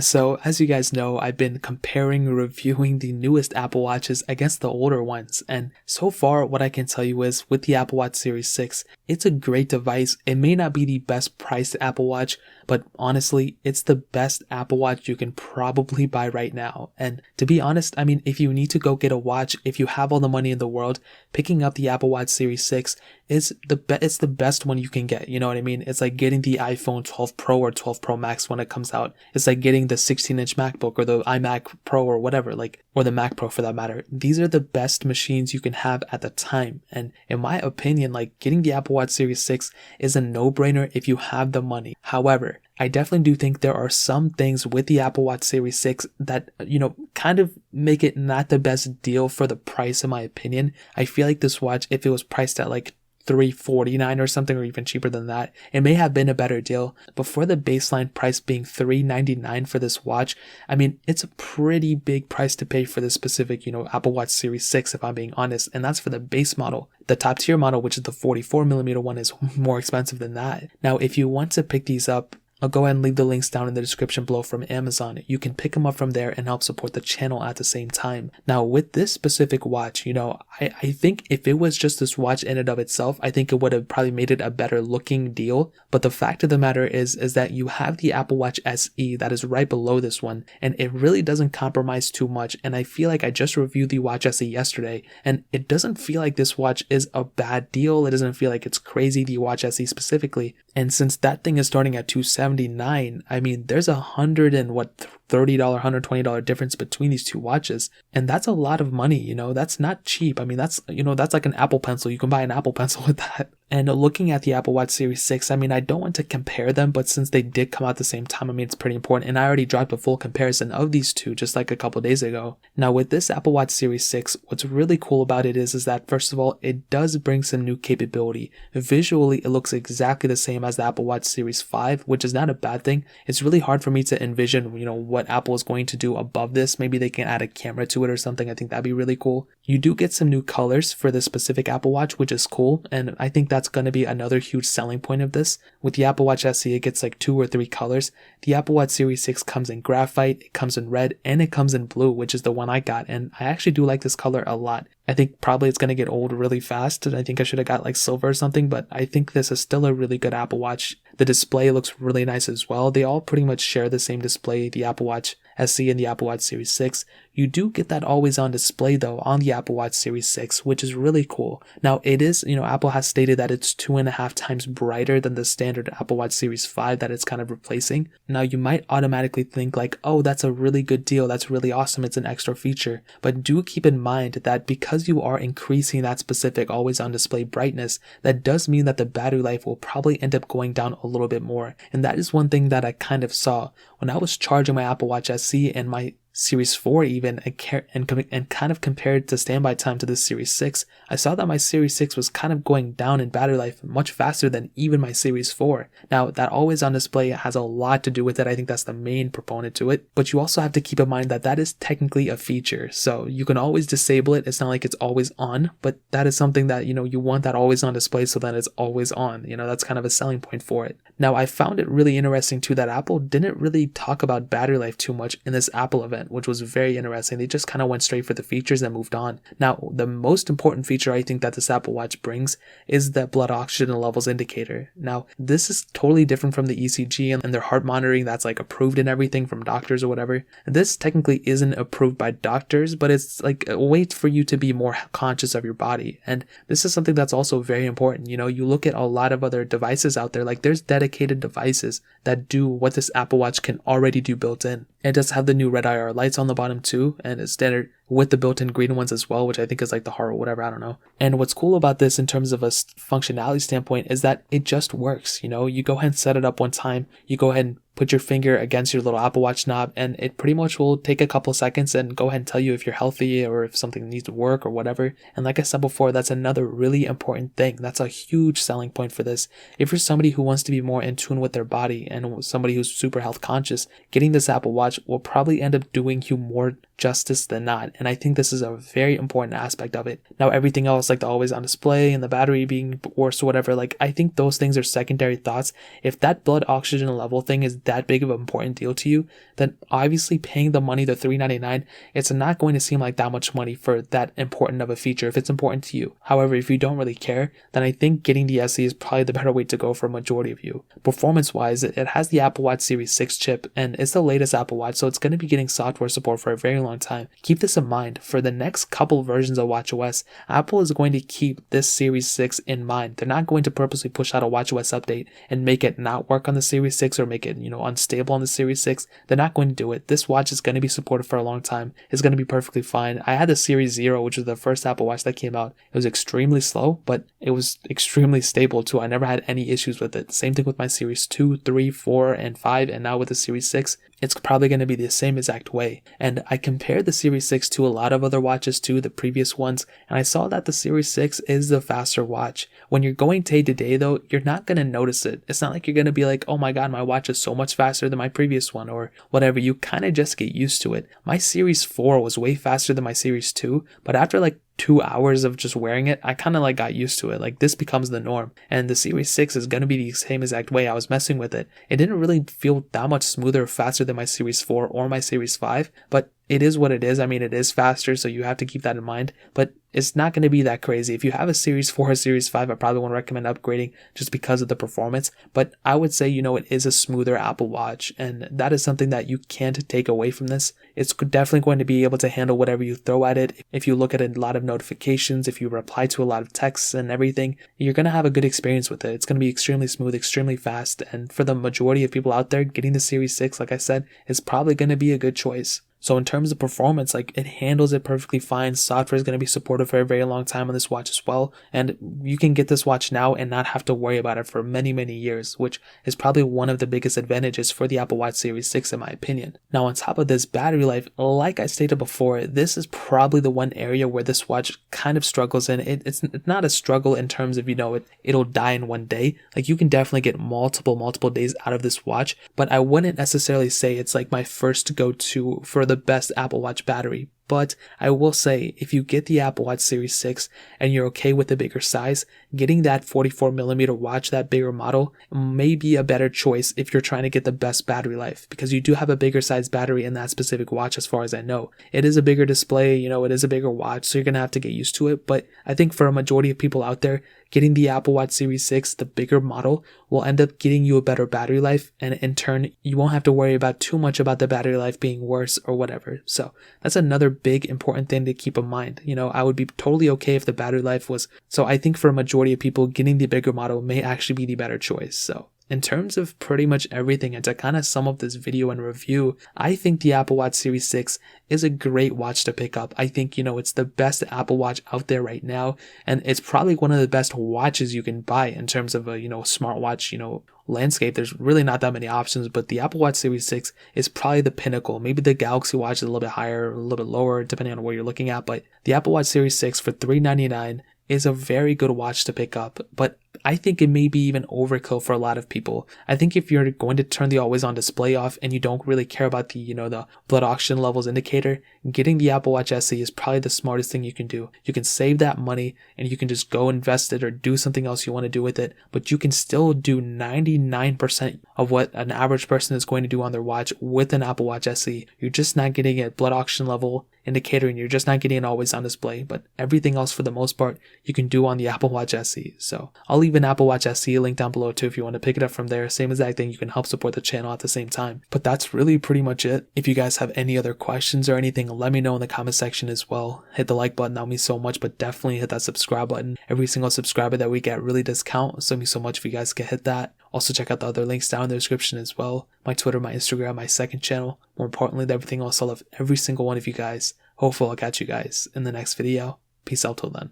So, as you guys know, I've been comparing and reviewing the newest Apple Watches against the older ones, and so far what I can tell you is with the Apple Watch Series 6, it's a great device. It may not be the best priced Apple Watch, but honestly, it's the best Apple Watch you can probably buy right now. And to be honest, I mean, if you need to go get a watch, if you have all the money in the world, picking up the Apple Watch Series 6 is it's the best one you can get. You know what I mean? It's like getting the iPhone 12 Pro or 12 Pro Max when it comes out. It's like getting the 16-inch MacBook or the iMac Pro or whatever, or the Mac Pro for that matter. These are the best machines you can have at the time. And in my opinion, getting the Apple Watch Series 6 is a no-brainer if you have the money. However, I definitely do think there are some things with the Apple Watch Series 6 that, kind of make it not the best deal for the price, in my opinion. I feel like this watch, if it was priced at $349 or something, or even cheaper than that, it may have been a better deal. But for the baseline price being $399 for this watch, I mean, it's a pretty big price to pay for this specific, Apple Watch Series 6, if I'm being honest. And that's for the base model. The top tier model, which is the 44mm one, is more expensive than that. Now, if you want to pick these up, I'll go ahead and leave the links down in the description below from Amazon. You can pick them up from there and help support the channel at the same time. Now, with this specific watch, I think if it was just this watch in and of itself, I think it would have probably made it a better looking deal. But the fact of the matter is that you have the Apple Watch SE that is right below this one, and it really doesn't compromise too much. And I feel like I just reviewed the Watch SE yesterday, and it doesn't feel like this watch is a bad deal. It doesn't feel like it's crazy, the Watch SE specifically. And since that thing is starting at $279, I mean, there's $30, $120 difference between these two watches. And that's a lot of money, that's not cheap. I mean, that's like an Apple Pencil. You can buy an Apple Pencil with that. And looking at the Apple Watch Series 6, I mean, I don't want to compare them, but since they did come out at the same time, I mean, it's pretty important. And I already dropped a full comparison of these two just like a couple days ago. Now, with this Apple Watch Series 6, what's really cool about it is that, first of all, it does bring some new capability. Visually, it looks exactly the same as the Apple Watch Series 5, which is not a bad thing. It's really hard for me to envision, what Apple is going to do above this. Maybe they can add a camera to it or something. I think that'd be really cool. You do get some new colors for this specific Apple Watch, which is cool. And I think that's going to be another huge selling point of this. With the Apple Watch SE, it gets 2 or 3 colors. The Apple Watch Series 6 comes in graphite, it comes in red, and it comes in blue, which is the one I got. And I actually do like this color a lot. I think probably it's going to get old really fast. I think I should have got silver or something, but I think this is still a really good Apple Watch. The display looks really nice as well. They all pretty much share the same display, the Apple Watch SE and the Apple Watch Series 6. You do get that always on display though on the Apple Watch Series 6, which is really cool. Now it is, Apple has stated that it's 2.5 times brighter than the standard Apple Watch Series 5 that it's kind of replacing. Now you might automatically think oh, that's a really good deal. That's really awesome. It's an extra feature. But do keep in mind that because you are increasing that specific always on display brightness, that does mean that the battery life will probably end up going down a little bit more. And that is one thing that I kind of saw when I was charging my Apple Watch SE and my Series 4 even, and kind of compared the standby time to the Series 6, I saw that my Series 6 was kind of going down in battery life much faster than even my Series 4. Now, that always on display has a lot to do with it. I think that's the main proponent to it. But you also have to keep in mind that that is technically a feature. So you can always disable it. It's not like it's always on, but that is something that, you want that always on display so that it's always on. That's kind of a selling point for it. Now, I found it really interesting too that Apple didn't really talk about battery life too much in this Apple event, which was very interesting. They just kind of went straight for the features and moved on. Now, the most important feature I think that this Apple Watch brings is the blood oxygen levels indicator. Now, this is totally different from the ECG and their heart monitoring that's approved and everything from doctors or whatever. This technically isn't approved by doctors, but it's a way for you to be more conscious of your body. And this is something that's also very important. You look at a lot of other devices out there, there's dedicated devices that do what this Apple Watch can already do built in. It does have the new red IR lights on the bottom too, and it's standard with the built-in green ones as well, which I think is the heart or whatever, I don't know. And what's cool about this in terms of a functionality standpoint is that it just works. You go ahead and set it up one time, you go ahead and put your finger against your little Apple Watch knob, and it pretty much will take a couple seconds and go ahead and tell you if you're healthy or if something needs to work or whatever. And like I said before, that's another really important thing. That's a huge selling point for this. If you're somebody who wants to be more in tune with their body and somebody who's super health conscious, getting this Apple Watch will probably end up doing you more justice than not, and I think this is a very important aspect of it. Now everything else, like the always on display and the battery being worse or whatever, like I think those things are secondary thoughts. If that blood oxygen level thing is that big of an important deal to you, then obviously paying the money, the $399, it's not going to seem like that much money for that important of a feature if it's important to you. However, if you don't really care, then I think getting the SE is probably the better way to go for a majority of you. Performance wise, it has the Apple Watch Series 6 chip, and it's the latest Apple Watch, so it's going to be getting software support for a very long time. Keep this in mind. For the next couple versions of watchOS, Apple is going to keep this Series 6 in mind. They're not going to purposely push out a watchOS update and make it not work on the Series 6 or make it, unstable on the Series 6. They're not going to do it. This watch is going to be supported for a long time. It's going to be perfectly fine. I had the Series 0, which was the first Apple Watch that came out. It was extremely slow, but it was extremely stable too. I never had any issues with it. Same thing with my Series 2, 3, 4, and 5, and now with the Series 6. It's probably going to be the same exact way. And I compared the Series 6 to a lot of other watches too, the previous ones, and I saw that the Series 6 is the faster watch. When you're going day to day though, you're not going to notice it. It's not like you're going to be like, oh my god, my watch is so much faster than my previous one or whatever. You kind of just get used to it. My Series 4 was way faster than my Series 2, but after like 2 hours of just wearing it, I kind of got used to it. Like this becomes the norm. And the Series 6 is going to be the same exact way. I was messing with it. It didn't really feel that much smoother or faster than my Series 4 or my Series 5, but it is what it is. I mean, it is faster, so you have to keep that in mind, but it's not going to be that crazy. If you have a Series 4 or Series 5, I probably won't recommend upgrading just because of the performance, but I would say, it is a smoother Apple Watch, and that is something that you can't take away from this. It's definitely going to be able to handle whatever you throw at it. If you look at a lot of notifications, if you reply to a lot of texts and everything, you're going to have a good experience with it. It's going to be extremely smooth, extremely fast, and for the majority of people out there, getting the Series 6, like I said, is probably going to be a good choice. So in terms of performance, it handles it perfectly fine. Software is going to be supported for a very long time on this watch as well. And you can get this watch now and not have to worry about it for many, many years, which is probably one of the biggest advantages for the Apple Watch Series 6 in my opinion. Now on top of this, battery life, like I stated before, this is probably the one area where this watch kind of struggles in. It's not a struggle in terms of, it'll die in one day. You can definitely get multiple days out of this watch, but I wouldn't necessarily say it's my first go-to for the best Apple Watch battery. But I will say, if you get the Apple Watch Series 6 and you're okay with the bigger size, getting that 44mm watch, that bigger model, may be a better choice if you're trying to get the best battery life, because you do have a bigger size battery in that specific watch as far as I know. It is a bigger display, it is a bigger watch, so you're going to have to get used to it. But I think for a majority of people out there, getting the Apple Watch Series 6, the bigger model, will end up getting you a better battery life, and in turn, you won't have to worry about too much about the battery life being worse or whatever. So that's another big important thing to keep in mind. I would be totally okay if the battery life was, so I think for a majority of people, getting the bigger model may actually be the better choice. So in terms of pretty much everything, and to kind of sum up this video and review, I think the Apple Watch Series 6 is a great watch to pick up. I think, it's the best Apple Watch out there right now, and it's probably one of the best watches you can buy in terms of a, smartwatch, landscape. There's really not that many options, but the Apple Watch Series 6 is probably the pinnacle. Maybe the Galaxy Watch is a little bit higher, a little bit lower, depending on what you're looking at, but the Apple Watch Series 6 for $399 is a very good watch to pick up, but I think it may be even overkill for a lot of people. I think if you're going to turn the always on display off and you don't really care about the, the blood oxygen levels indicator, getting the Apple Watch SE is probably the smartest thing you can do. You can save that money and you can just go invest it or do something else you want to do with it, but you can still do 99% of what an average person is going to do on their watch with an Apple Watch SE. You're just not getting a blood oxygen level indicator and you're just not getting an always on display, but everything else for the most part you can do on the Apple Watch SE. So I'll leave an Apple Watch SE link down below too if you want to pick it up from there. Same exact thing, you can help support the channel at the same time. But that's really pretty much it. If you guys have any other questions or anything, let me know in the comment section as well. Hit the like button, that would mean so much, but definitely hit that subscribe button. Every single subscriber that we get really does count, so it means so much if you guys can hit that. Also check out the other links down in the description as well. My Twitter, my Instagram, my second channel. More importantly than everything else, I love every single one of you guys. Hopefully I'll catch you guys in the next video. Peace out till then.